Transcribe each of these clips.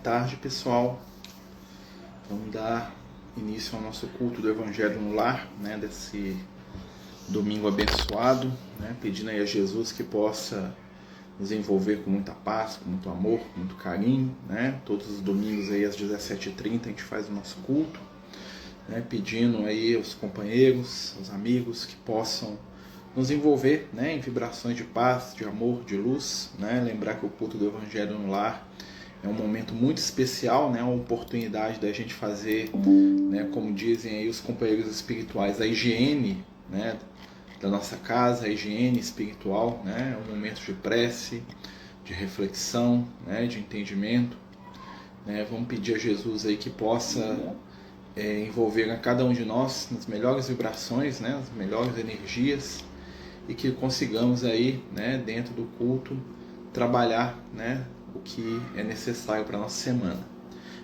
tarde, pessoal. Vamos dar início ao nosso culto do Evangelho no Lar, né, desse domingo abençoado, né, pedindo aí a Jesus que possa nos envolver com muita paz, com muito amor, com muito carinho, né. Todos os domingos aí às 17h30 a gente faz o nosso culto, né, pedindo aí aos companheiros, aos amigos que possam nos envolver, né, em vibrações de paz, de amor, de luz, né. Lembrar que o culto do Evangelho no Lar é um momento muito especial, né, uma oportunidade da gente fazer, né, como dizem aí os companheiros espirituais, a higiene, né, da nossa casa, a higiene espiritual, né, um momento de prece, de reflexão, né, de entendimento, né. Vamos pedir a Jesus aí que possa envolver a cada um de nós nas melhores vibrações, né, as melhores energias, e que consigamos aí, né, dentro do culto, trabalhar, né, o que é necessário para a nossa semana.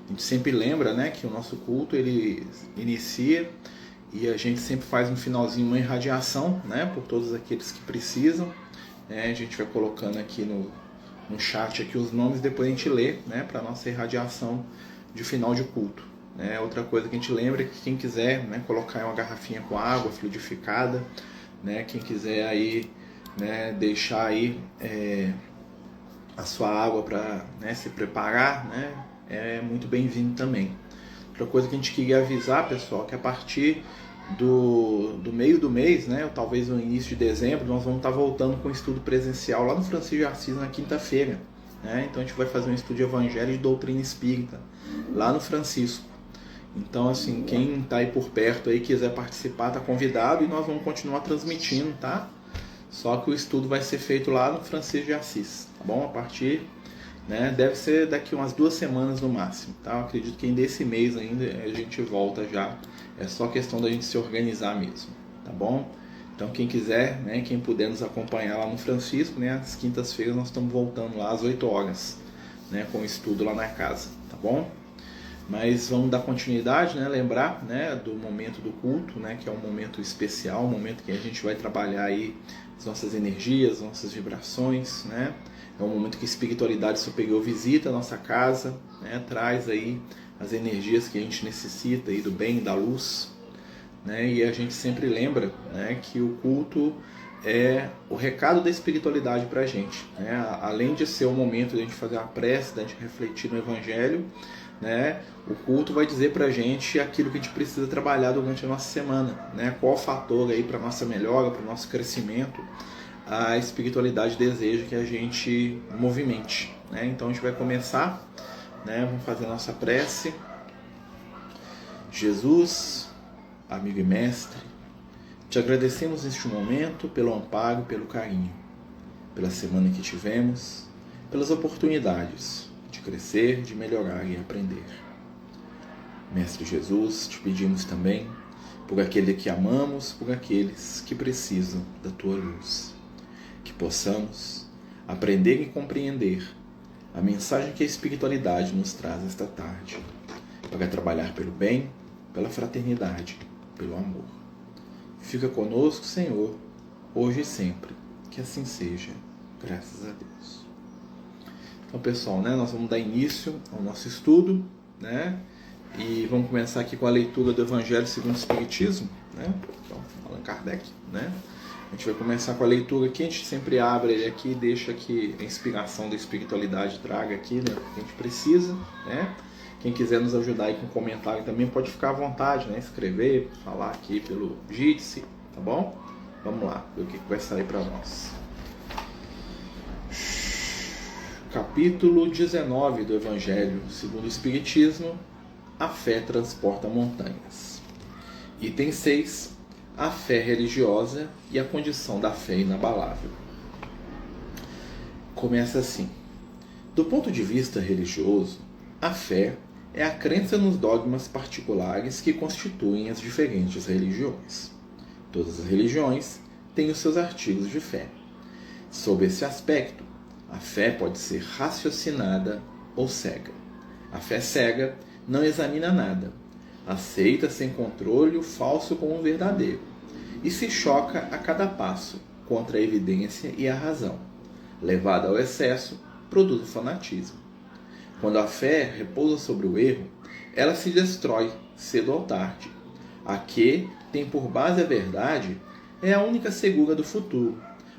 A gente sempre lembra, né, que o nosso culto ele inicia e a gente sempre faz no finalzinho uma irradiação, né, por todos aqueles que precisam. A gente vai colocando aqui no chat aqui os nomes, depois a gente lê, né, para a nossa irradiação de final de culto. Outra coisa que a gente lembra é que quem quiser, né, colocar uma garrafinha com água fluidificada, né, quem quiser aí, né, deixar aí a sua água para, né, se preparar, né, é muito bem-vindo também. Outra coisa que a gente queria avisar, pessoal, que a partir do meio do mês, né, ou talvez no início de dezembro, nós vamos estar voltando com o estudo presencial lá no Francisco de Assis na quinta-feira, né? Então a gente vai fazer um estudo de Evangelho e de Doutrina Espírita lá no Francisco. Então, assim, quem está aí por perto aí quiser participar, está convidado, e nós vamos continuar transmitindo, tá? Só que o estudo vai ser feito lá no Francisco de Assis, tá bom? A partir, né, deve ser daqui umas 2 semanas no máximo, tá? Eu acredito que ainda esse mês ainda a gente volta já. É só questão da gente se organizar mesmo, tá bom? Então quem quiser, né, quem puder nos acompanhar lá no Francisco, né, às quintas-feiras nós estamos voltando lá às 8 horas, né, com o estudo lá na casa, tá bom? Mas vamos dar continuidade, né? Lembrar, né, do momento do culto, né, que é um momento especial, um momento que a gente vai trabalhar aí as nossas energias, as nossas vibrações, né? É um momento que a espiritualidade superior visita a nossa casa, né, traz aí as energias que a gente necessita aí do bem, da luz, né? E a gente sempre lembra, né, que o culto é o recado da espiritualidade para a gente, né? Além de ser o momento de a gente fazer a prece, de a gente refletir no Evangelho, né, o culto vai dizer para a gente aquilo que a gente precisa trabalhar durante a nossa semana, né? Qual fator aí para a nossa melhora, para o nosso crescimento a espiritualidade deseja que a gente movimente, né? Então a gente vai começar, né? Vamos fazer a nossa prece. Jesus, amigo e mestre, te agradecemos neste momento pelo amparo, pelo carinho, pela semana que tivemos, pelas oportunidades de crescer, de melhorar e aprender. Mestre Jesus, te pedimos também por aquele que amamos, por aqueles que precisam da tua luz, que possamos aprender e compreender a mensagem que a espiritualidade nos traz esta tarde, para trabalhar pelo bem, pela fraternidade, pelo amor. Fica conosco, Senhor, hoje e sempre, que assim seja, graças a Deus. Então, pessoal, né, nós vamos dar início ao nosso estudo, né, e vamos começar aqui com a leitura do Evangelho segundo o Espiritismo, né, então, Allan Kardec, né. A gente vai começar com a leitura aqui, a gente sempre abre ele aqui e deixa que a inspiração da espiritualidade traga aqui, né, o que a gente precisa, né. Quem quiser nos ajudar aí com comentário também pode ficar à vontade, né, escrever, falar aqui pelo Jitsi, tá bom? Vamos lá, ver o que vai sair para nós. Capítulo 19 do Evangelho segundo o Espiritismo, a fé transporta montanhas. Item 6, a fé religiosa e a condição da fé inabalável. Começa assim: do ponto de vista religioso, a fé é a crença nos dogmas particulares que constituem as diferentes religiões. Todas as religiões têm os seus artigos de fé. Sob esse aspecto, a fé pode ser raciocinada ou cega. A fé cega não examina nada, aceita sem controle o falso como o verdadeiro e se choca a cada passo contra a evidência e a razão. Levada ao excesso, produz o fanatismo. Quando a fé repousa sobre o erro, ela se destrói cedo ou tarde. A que tem por base a verdade é a única segura do futuro,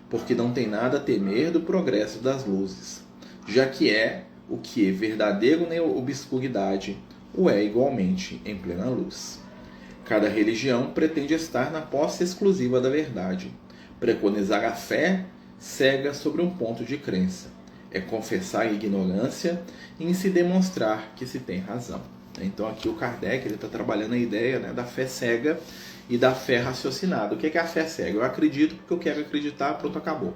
porque não tem nada a temer do progresso das luzes, já que é o que é verdadeiro na obscuridade, o é igualmente em plena luz. Cada religião pretende estar na posse exclusiva da verdade. Preconizar a fé cega sobre um ponto de crença. É confessar a ignorância e em se demonstrar que se tem razão. Então aqui o Kardec está trabalhando a ideia, né, da fé cega e da fé raciocinada. O que é a fé cega? Eu acredito porque eu quero acreditar, pronto, acabou.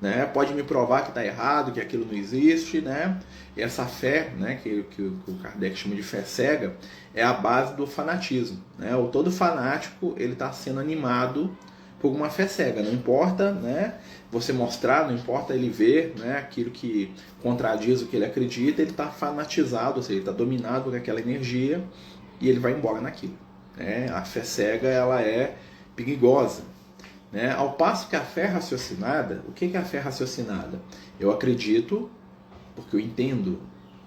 Né? Pode me provar que está errado, que aquilo não existe. Né? E essa fé, né, que o Kardec chama de fé cega, é a base do fanatismo. Né? Todo fanático está sendo animado por uma fé cega. Não importa, né, você mostrar, não importa ele ver, né, aquilo que contradiz o que ele acredita, ele está fanatizado, ou seja, ele está dominado por aquela energia e ele vai embora naquilo. Né? A fé cega ela é perigosa. Né? Ao passo que a fé raciocinada, o que é a fé raciocinada? Eu acredito porque eu entendo,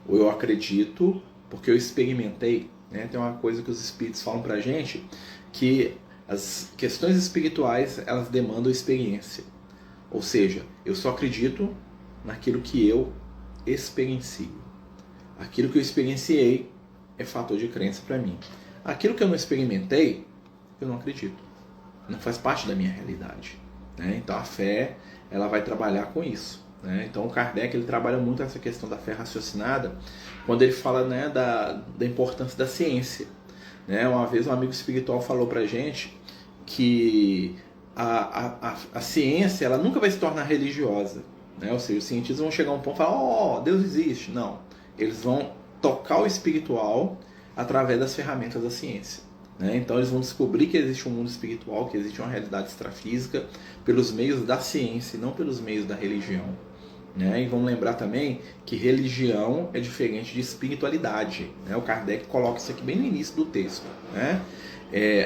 ou eu acredito porque eu experimentei. Né? Tem uma coisa que os espíritos falam pra gente, que as questões espirituais elas demandam experiência. Ou seja, eu só acredito naquilo que eu experiencio. Aquilo que eu experienciei é fator de crença para mim. Aquilo que eu não experimentei, eu não acredito. Não faz parte da minha realidade. Né? Então a fé ela vai trabalhar com isso. Né? Então o Kardec ele trabalha muito essa questão da fé raciocinada quando ele fala, né, da importância da ciência. Né? Uma vez um amigo espiritual falou pra gente que a ciência ela nunca vai se tornar religiosa. Né? Ou seja, os cientistas vão chegar a um ponto e falar, oh, Deus existe. Não. Eles vão tocar o espiritual através das ferramentas da ciência. Né? Então eles vão descobrir que existe um mundo espiritual, que existe uma realidade extrafísica pelos meios da ciência e não pelos meios da religião. Né? E vamos lembrar também que religião é diferente de espiritualidade. Né? O Kardec coloca isso aqui bem no início do texto. Né?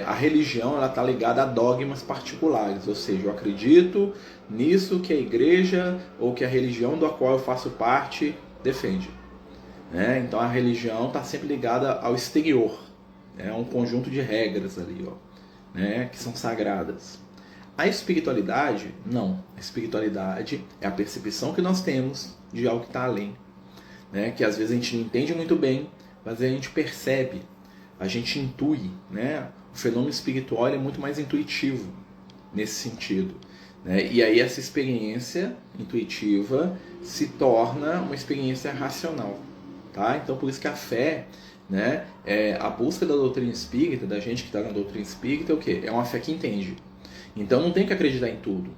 A religião está ligada a dogmas particulares, ou seja, eu acredito nisso que a igreja ou que a religião da qual eu faço parte defende. Né? Então a religião está sempre ligada ao exterior. É um conjunto de regras ali, ó, né, que são sagradas. A espiritualidade, não. A espiritualidade é a percepção que nós temos de algo que está além. Né, que às vezes a gente não entende muito bem, mas a gente percebe, a gente intui. Né? O fenômeno espiritual é muito mais intuitivo nesse sentido. Né? E aí essa experiência intuitiva se torna uma experiência racional. Tá? Então por isso que a fé... Né? A busca da doutrina espírita, da gente que está na doutrina espírita, é o quê? É uma fé que entende. Então não tem que acreditar em tudo.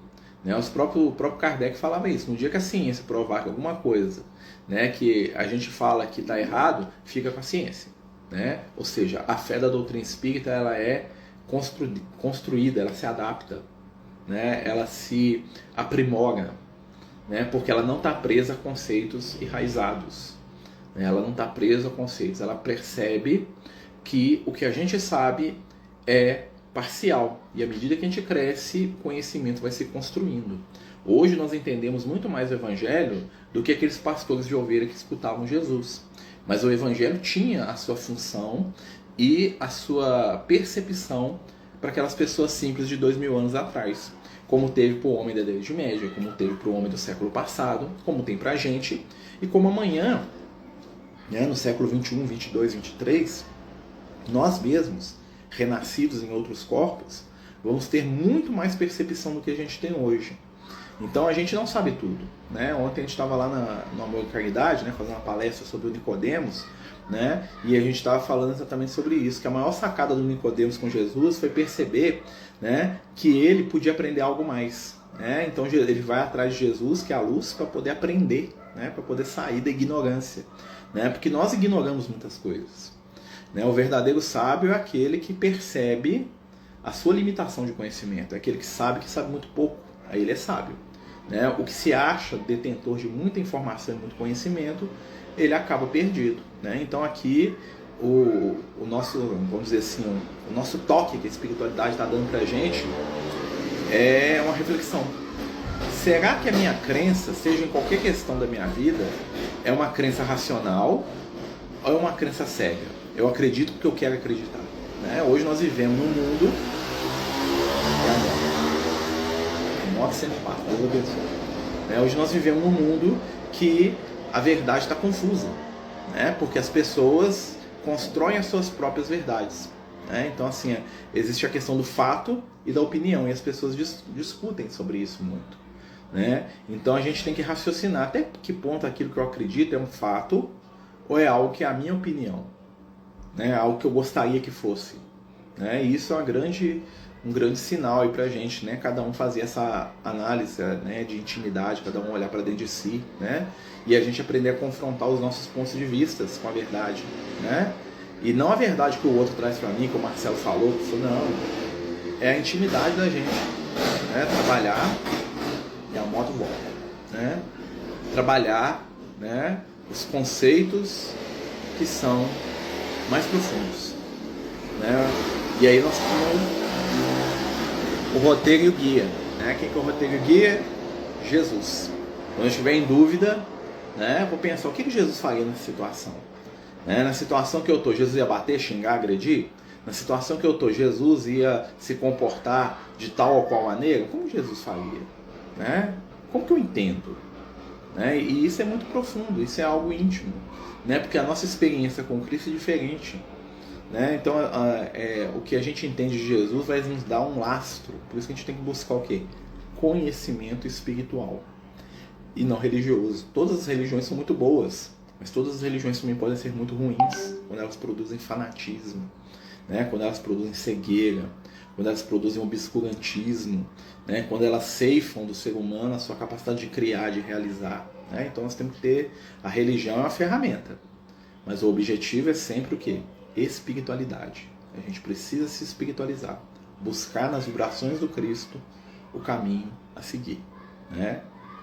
Né? O próprio Kardec falava isso. No dia que a ciência provar que alguma coisa, né, que a gente fala que está errado, fica com a ciência. Né? Ou seja, a fé da doutrina espírita ela é construída, ela se adapta, né? Ela se aprimora, né? Porque ela não está presa a conceitos enraizados. Ela não está presa a conceitos, ela percebe que o que a gente sabe é parcial. E à medida que a gente cresce, o conhecimento vai se construindo. Hoje nós entendemos muito mais o Evangelho do que aqueles pastores de ovelha que escutavam Jesus. Mas o Evangelho tinha a sua função e a sua percepção para aquelas pessoas simples de 2000 anos atrás. Como teve para o homem da Idade Média, como teve para o homem do século passado, como tem para a gente e como amanhã... No século 21, 22, 23, nós mesmos, renascidos em outros corpos, vamos ter muito mais percepção do que a gente tem hoje. Então a gente não sabe tudo. Né? Ontem a gente estava lá no Amor e Caridade, né, fazendo uma palestra sobre o Nicodemos, né, e a gente estava falando exatamente sobre isso, que a maior sacada do Nicodemos com Jesus foi perceber, né, que ele podia aprender algo mais. Né? Então ele vai atrás de Jesus, que é a luz, para poder aprender, né, para poder sair da ignorância. Né? Porque nós ignoramos muitas coisas. Né? O verdadeiro sábio é aquele que percebe a sua limitação de conhecimento, é aquele que sabe muito pouco, aí ele é sábio. Né? O que se acha detentor de muita informação e muito conhecimento, ele acaba perdido. Né? Então aqui o nosso, vamos dizer assim, o nosso toque que a espiritualidade está dando para a gente é uma reflexão. Será que a minha crença, seja em qualquer questão da minha vida, É uma crença racional ou é uma crença cega? Eu acredito porque eu quero acreditar. Né? Hoje nós vivemos num mundo... A moto sempre passa, Deus abençoe. Hoje nós vivemos num mundo que a verdade está confusa. Né? Porque as pessoas constroem as suas próprias verdades. Né? Então, assim, existe a questão do fato e da opinião. E as pessoas discutem sobre isso muito. Né? Então a gente tem que raciocinar até que ponto aquilo que eu acredito é um fato ou é algo que é a minha opinião, né? Algo que eu gostaria que fosse, né? E isso é um grande sinal aí pra gente, né? Cada um fazer essa análise, né, de intimidade, cada um olhar para dentro de si, né? E a gente aprender a confrontar os nossos pontos de vista com a verdade, né? E não a verdade que o outro traz para mim, que o Marcelo falou, não, é a intimidade da gente, né? Trabalhar e a moto volta, né? Trabalhar, né, os conceitos que são mais profundos, né? E aí nós temos o roteiro e o guia, né? Quem que é o roteiro e o guia? Jesus. Quando eu estiver em dúvida, né, vou pensar o que Jesus faria nessa situação, né? Na situação que eu estou, Jesus ia bater, xingar, agredir? Na situação que eu estou, Jesus ia se comportar de tal ou qual maneira? Como Jesus faria? Né? Como que eu entendo? Né? E isso é muito profundo, isso é algo íntimo, né? Porque a nossa experiência com Cristo é diferente, né? Então o que a gente entende de Jesus vai nos dar um lastro. Por isso que a gente tem que buscar o quê? Conhecimento espiritual e não religioso. Todas as religiões são muito boas, mas todas as religiões também podem ser muito ruins quando elas produzem fanatismo, né? Quando elas produzem cegueira, quando elas produzem obscurantismo, né? Quando elas ceifam do ser humano a sua capacidade de criar, de realizar. Né? Então nós temos que ter... A religião é uma ferramenta, mas o objetivo é sempre o quê? Espiritualidade. A gente precisa se espiritualizar, buscar nas vibrações do Cristo o caminho a seguir. Né?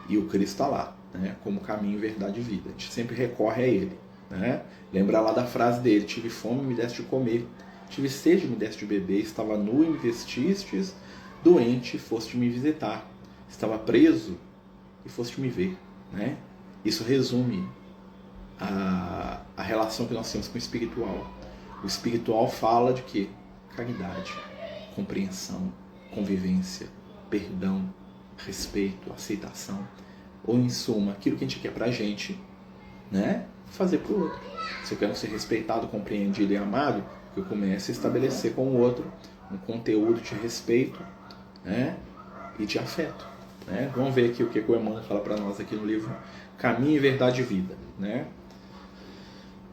E o Cristo está lá, né? Como caminho, verdade e vida. A gente sempre recorre a Ele. Né? Lembra lá da frase dele: tive fome, me deste de comer. Tive sede, me deste de beber. Estava nu e me vestistes. Doente, foste me visitar. Estava preso e foste me ver. Né? Isso resume a relação que nós temos com o espiritual. O espiritual fala de quê? Caridade, compreensão, convivência, perdão, respeito, aceitação. Ou, em suma, aquilo que a gente quer pra gente, né? Fazer pro outro. Se eu quero ser respeitado, compreendido e amado, eu começo a estabelecer com o outro um conteúdo de respeito, né, e de afeto. Né? Vamos ver aqui o que o Emmanuel fala para nós aqui no livro Caminho, Verdade e Vida. Né?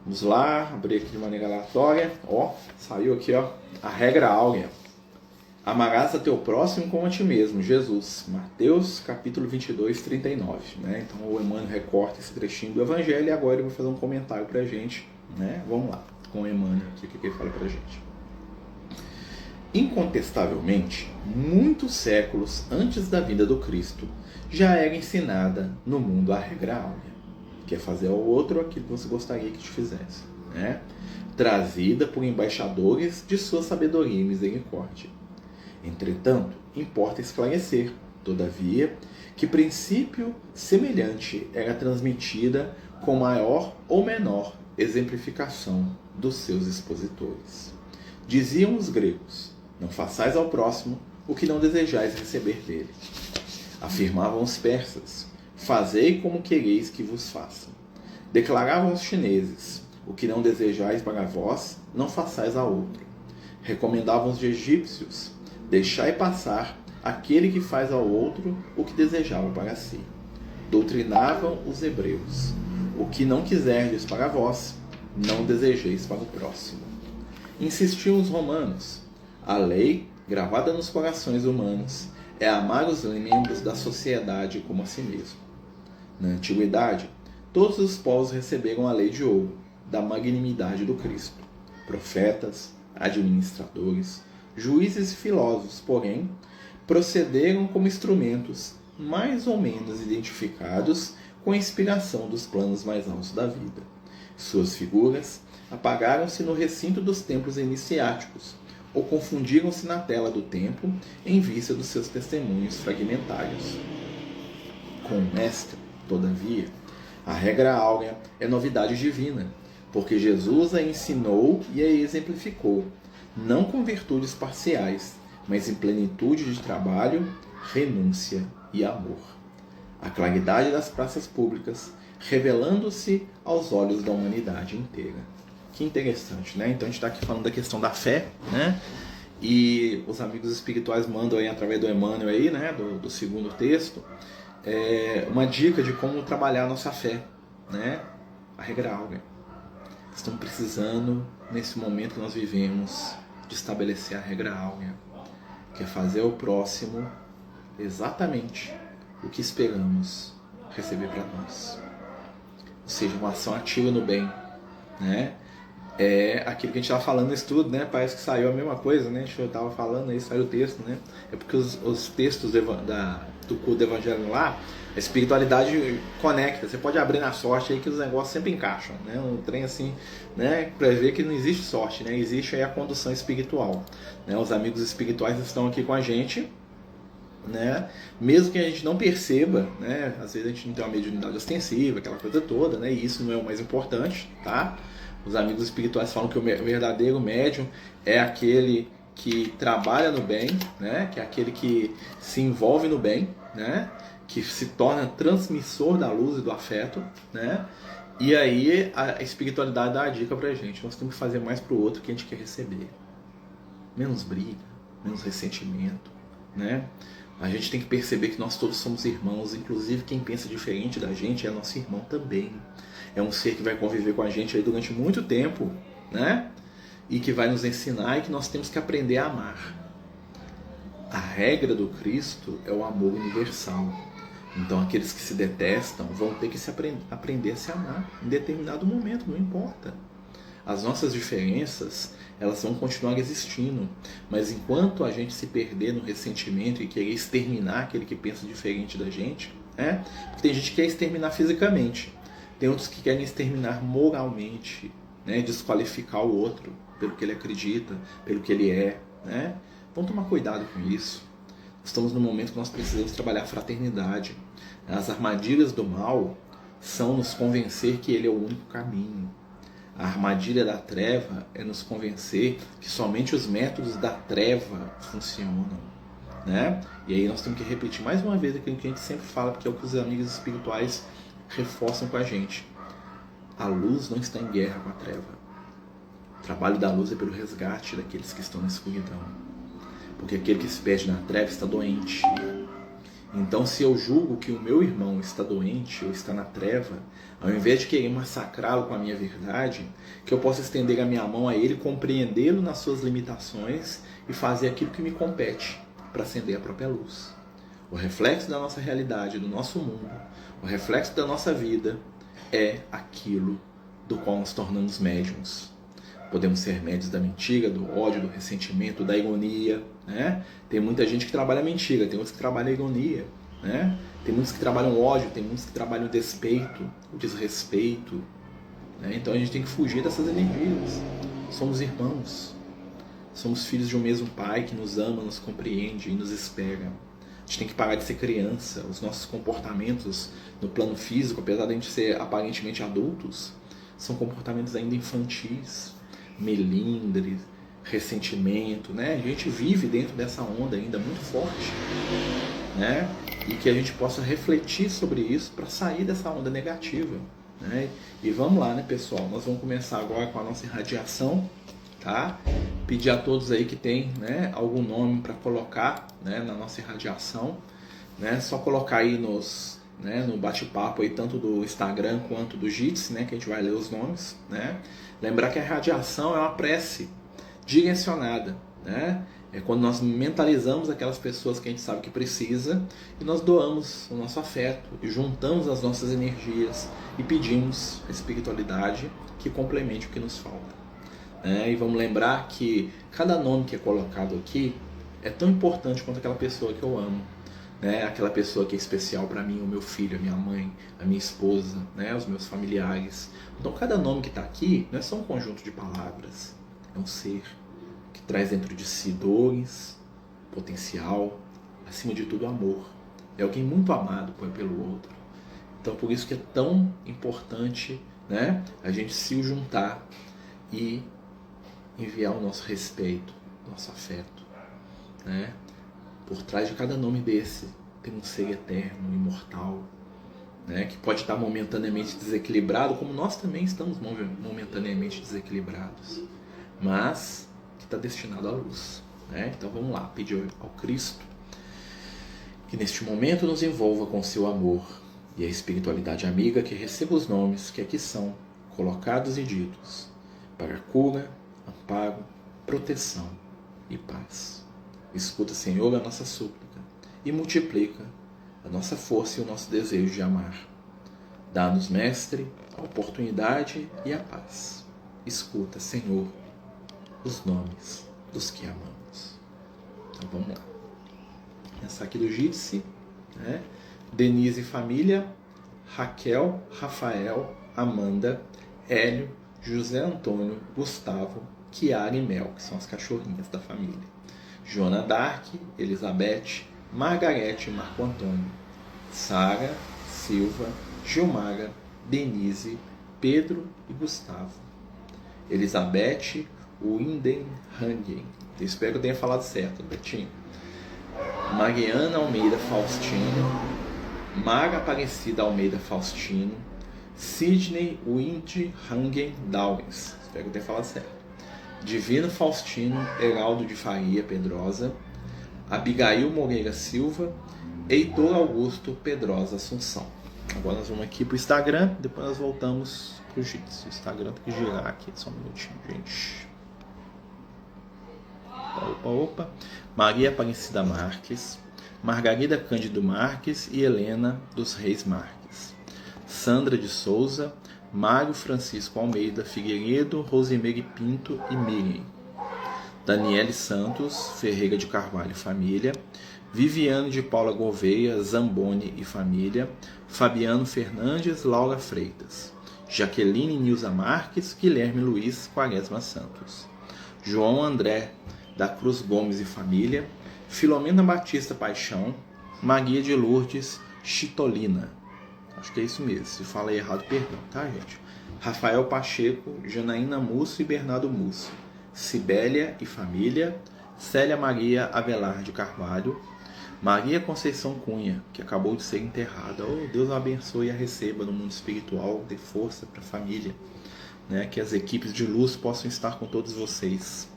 Vamos lá, abrir aqui de maneira aleatória. Ó, saiu aqui, ó, a regra áurea. Amarás a teu próximo como a ti mesmo, Jesus. Mateus, capítulo 22, 39. Né? Então o Emmanuel recorta esse trechinho do Evangelho e agora ele vai fazer um comentário para a gente. Né? Vamos lá, com o Emmanuel aqui, o que ele fala para a gente. Incontestavelmente, muitos séculos antes da vinda do Cristo, já era ensinada no mundo a regra áurea, que é fazer ao outro aquilo que você gostaria que te fizesse, né? Trazida por embaixadores de sua sabedoria e misericórdia. Entretanto, importa esclarecer, todavia, que princípio semelhante era transmitida com maior ou menor exemplificação dos seus expositores. Diziam os gregos: não façais ao próximo o que não desejais receber dele. Afirmavam os persas: fazei como quereis que vos façam. Declaravam os chineses: o que não desejais para vós, não façais a outro. Recomendavam os egípcios: deixai passar aquele que faz ao outro o que desejava para si. Doutrinavam os hebreus: o que não quiserdes para vós, não desejeis para o próximo. Insistiam os romanos: a lei, gravada nos corações humanos, é amar os membros da sociedade como a si mesmo. Na antiguidade, todos os povos receberam a lei de ouro, da magnanimidade do Cristo. Profetas, administradores, juízes e filósofos, porém, procederam como instrumentos mais ou menos identificados com a inspiração dos planos mais altos da vida. Suas figuras apagaram-se no recinto dos templos iniciáticos, ou confundiram-se na tela do templo em vista dos seus testemunhos fragmentários. Com o mestre, todavia, A regra áurea é novidade divina, porque Jesus a ensinou e a exemplificou, não com virtudes parciais, mas em plenitude de trabalho, renúncia e amor. A claridade das praças públicas, revelando-se aos olhos da humanidade inteira. Que interessante, né? Então a gente está aqui falando da questão da fé, né? E os amigos espirituais mandam aí através do Emmanuel aí, né? Do segundo texto, uma dica de como trabalhar a nossa fé, né? A regra áurea. Estamos precisando, nesse momento que nós vivemos, de estabelecer a regra áurea, que é fazer ao próximo exatamente o que esperamos receber para nós. Ou seja, uma ação ativa no bem, né? É aquilo que a gente estava falando no estudo, né? Parece que saiu a mesma coisa, né? A gente estava falando aí, saiu o texto, né? É porque os textos do culto do Evangelho lá, a espiritualidade conecta. Você pode abrir na sorte aí que os negócios sempre encaixam, né? Um trem assim, né? Para ver que não existe sorte, né? Existe aí a condução espiritual, né? Os amigos espirituais estão aqui com a gente, né? Mesmo que a gente não perceba, né? Às vezes a gente não tem uma mediunidade ostensiva, aquela coisa toda, né? E isso não é o mais importante, tá? Os amigos espirituais falam que o verdadeiro médium é aquele que trabalha no bem, né? Que é aquele que se envolve no bem, né? Que se torna transmissor da luz e do afeto, né? E aí a espiritualidade dá a dica pra gente. Nós temos que fazer mais pro outro que a gente quer receber. Menos briga, menos ressentimento, né? A gente tem que perceber que nós todos somos irmãos, inclusive quem pensa diferente da gente é nosso irmão também. É um ser que vai conviver com a gente aí durante muito tempo, né? E que vai nos ensinar e que nós temos que aprender a amar. A regra do Cristo é o amor universal. Então aqueles que se detestam vão ter que aprender a se amar em determinado momento, não importa. As nossas diferenças, elas vão continuar existindo, mas enquanto a gente se perder no ressentimento e querer exterminar aquele que pensa diferente da gente, né? Porque tem gente que quer exterminar fisicamente, tem outros que querem exterminar moralmente, né? Desqualificar o outro pelo que ele acredita, pelo que ele é, né? Vamos tomar cuidado com isso. Estamos num momento que nós precisamos trabalhar a fraternidade. As armadilhas do mal são nos convencer que ele é o único caminho. A armadilha da treva é nos convencer que somente os métodos da treva funcionam, né? E aí nós temos que repetir mais uma vez aquilo que a gente sempre fala, porque é o que os amigos espirituais reforçam com a gente. A luz não está em guerra com a treva. O trabalho da luz é pelo resgate daqueles que estão na escuridão. Porque aquele que se perde na treva está doente. Então, se eu julgo que o meu irmão está doente ou está na treva, ao invés de querer massacrá-lo com a minha verdade, que eu possa estender a minha mão a ele, compreendê-lo nas suas limitações e fazer aquilo que me compete para acender a própria luz. O reflexo da nossa realidade, do nosso mundo, o reflexo da nossa vida é aquilo do qual nos tornamos médiuns. Podemos ser médios da mentira, do ódio, do ressentimento, da ironia, né? Tem muita gente que trabalha a mentira, tem outros que trabalham a ironia, né? Tem muitos que trabalham o ódio, tem muitos que trabalham o despeito, o desrespeito, né? Então a gente tem que fugir dessas energias. Somos irmãos, somos filhos de um mesmo pai que nos ama, nos compreende e nos espera. A gente tem que parar de ser criança. Os nossos comportamentos no plano físico, apesar de a gente ser aparentemente adultos, são comportamentos ainda infantis, melindres, ressentimento, né? A gente vive dentro dessa onda ainda muito forte, né? E que a gente possa refletir sobre isso para sair dessa onda negativa, né? E vamos lá, né, pessoal? Nós vamos começar agora com a nossa irradiação, tá? Pedir a todos aí que tem, né, algum nome para colocar, né, na nossa irradiação, né? Só colocar aí nos, né, no bate-papo aí, tanto do Instagram quanto do Jitsi, né, que a gente vai ler os nomes, né? Lembrar que a radiação é uma prece direcionada, né? É quando nós mentalizamos aquelas pessoas que a gente sabe que precisa e nós doamos o nosso afeto e juntamos as nossas energias e pedimos a espiritualidade que complemente o que nos falta, né? E vamos lembrar que cada nome que é colocado aqui é tão importante quanto aquela pessoa que eu amo, né? Aquela pessoa que é especial para mim, o meu filho, a minha mãe, a minha esposa, né? Os meus familiares. Então cada nome que está aqui não é só um conjunto de palavras, é um ser que traz dentro de si dores, potencial, acima de tudo amor. É alguém muito amado pelo outro. Então, por isso que é tão importante, né, a gente se juntar e enviar o nosso respeito, nosso afeto, né? Por trás de cada nome desse tem um ser eterno, imortal, né, que pode estar momentaneamente desequilibrado, como nós também estamos momentaneamente desequilibrados, mas que está destinado à luz, né? Então vamos lá, pedir ao Cristo que neste momento nos envolva com seu amor e a espiritualidade amiga que receba os nomes que aqui são colocados e ditos para cura, amparo, proteção e paz. Escuta, Senhor, a nossa súplica e multiplica a nossa força e o nosso desejo de amar. Dá-nos, Mestre, a oportunidade e a paz. Escuta, Senhor, os nomes dos que amamos. Então vamos lá. Essa aqui do Jitsi, né? Denise e família, Raquel, Rafael, Amanda, Hélio, José Antônio, Gustavo, Kiara e Mel, que são as cachorrinhas da família. Joana Dark, Elizabeth, Margarete e Marco Antônio, Sara, Silva, Gilmara, Denise, Pedro e Gustavo. Elizabeth Windenhangen. Espero que eu tenha falado certo, Betinho. Mariana Almeida Faustino, Mara Aparecida Almeida Faustino, Sidney Windhangen Dawes. Espero que eu tenha falado certo. Divino Faustino Heraldo de Faria Pedrosa, Abigail Moreira Silva, Heitor Augusto Pedrosa Assunção. Agora nós vamos aqui para o Instagram, depois nós voltamos para o Jitsi. O Instagram tem que girar aqui, só um minutinho, gente. Opa. Maria Aparecida Marques, Margarida Cândido Marques e Helena dos Reis Marques. Sandra de Souza, Mário Francisco Almeida Figueiredo, Rosemary Pinto e Miriam. Daniele Santos Ferreira de Carvalho família, Viviane de Paula Gouveia Zamboni e família, Fabiano Fernandes Laura Freitas, Jaqueline Nilza Marques, Guilherme Luiz Quaresma Santos, João André da Cruz Gomes e família, Filomena Batista Paixão, Maria de Lourdes Chitolina. Acho que é isso mesmo, se fala errado, perdão, tá, gente? Rafael Pacheco, Janaína Múcio e Bernardo Múcio, Cibélia e família, Célia Maria Avelar de Carvalho, Maria Conceição Cunha, que acabou de ser enterrada. Oh, Deus a abençoe e a receba no mundo espiritual, dê força para a família, né? Que as equipes de luz possam estar com todos vocês.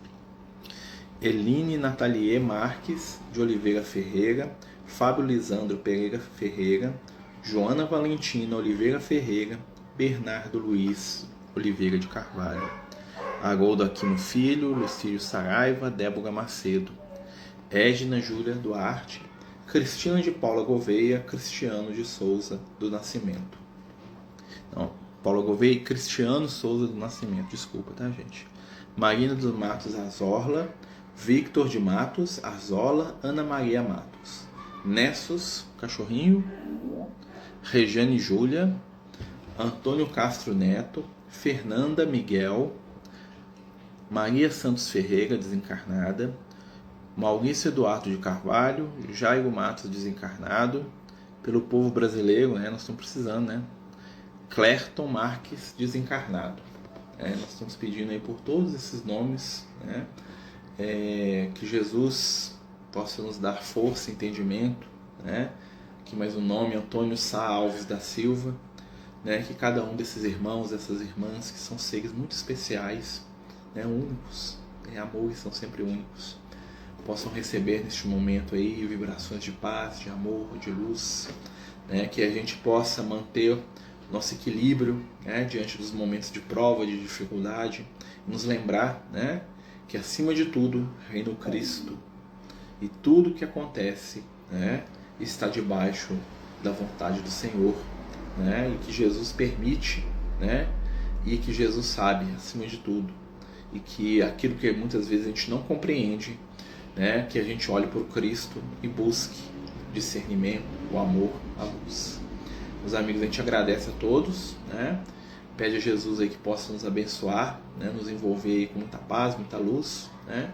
Eline Nathalie Marques de Oliveira Ferreira, Fábio Lisandro Pereira Ferreira, Joana Valentina Oliveira Ferreira, Bernardo Luiz Oliveira de Carvalho, Haroldo Aquino Filho, Lucílio Saraiva, Débora Macedo, Edna Júlia Duarte, Cristina de Paula Gouveia, Cristiano de Souza do Nascimento. Não, Paula Gouveia e Cristiano Souza do Nascimento, desculpa, tá, gente? Marina dos Matos Azorla, Victor de Matos Arzola, Ana Maria Matos, Nessos Cachorrinho, Regiane Júlia, Antônio Castro Neto, Fernanda Miguel, Maria Santos Ferreira, desencarnada, Maurício Eduardo de Carvalho, Jairo Matos, desencarnado, pelo povo brasileiro, né? Nós estamos precisando, né? Clerton Marques, desencarnado. Nós estamos pedindo aí por todos esses nomes, né? Que Jesus possa nos dar força e entendimento, né? Aqui mais um nome, Antônio Sá Alves da Silva, né? Que cada um desses irmãos, dessas irmãs, que são seres muito especiais, né? Únicos, amores são sempre únicos, possam receber neste momento aí vibrações de paz, de amor, de luz, né? Que a gente possa manter nosso equilíbrio, né? Diante dos momentos de prova, de dificuldade, e nos lembrar, né? Que acima de tudo reina o Cristo, e tudo que acontece, né? Está debaixo da vontade do Senhor, né? E que Jesus permite, né? E que Jesus sabe acima de tudo, e que aquilo que muitas vezes a gente não compreende, né? Que a gente olhe para o Cristo e busque discernimento, o amor, a luz. Meus amigos, a gente agradece a todos, né? Pede a Jesus aí que possa nos abençoar, né? Nos envolver aí com muita paz, muita luz, né?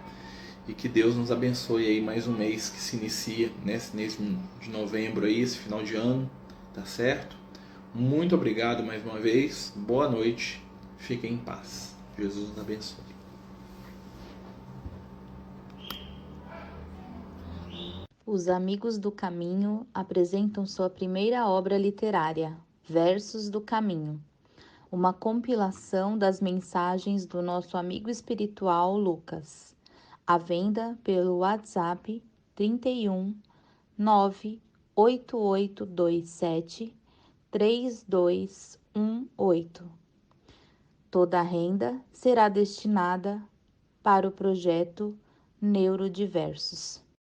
E que Deus nos abençoe aí mais um mês que se inicia, né? Esse mês de novembro aí, esse final de ano, tá certo? Muito obrigado mais uma vez. Boa noite. Fiquem em paz. Jesus nos abençoe. Os Amigos do Caminho apresentam sua primeira obra literária, Versos do Caminho, uma compilação das mensagens do nosso amigo espiritual Lucas, à venda pelo WhatsApp 31 98827 3218. Toda a renda será destinada para o projeto Neurodiversos.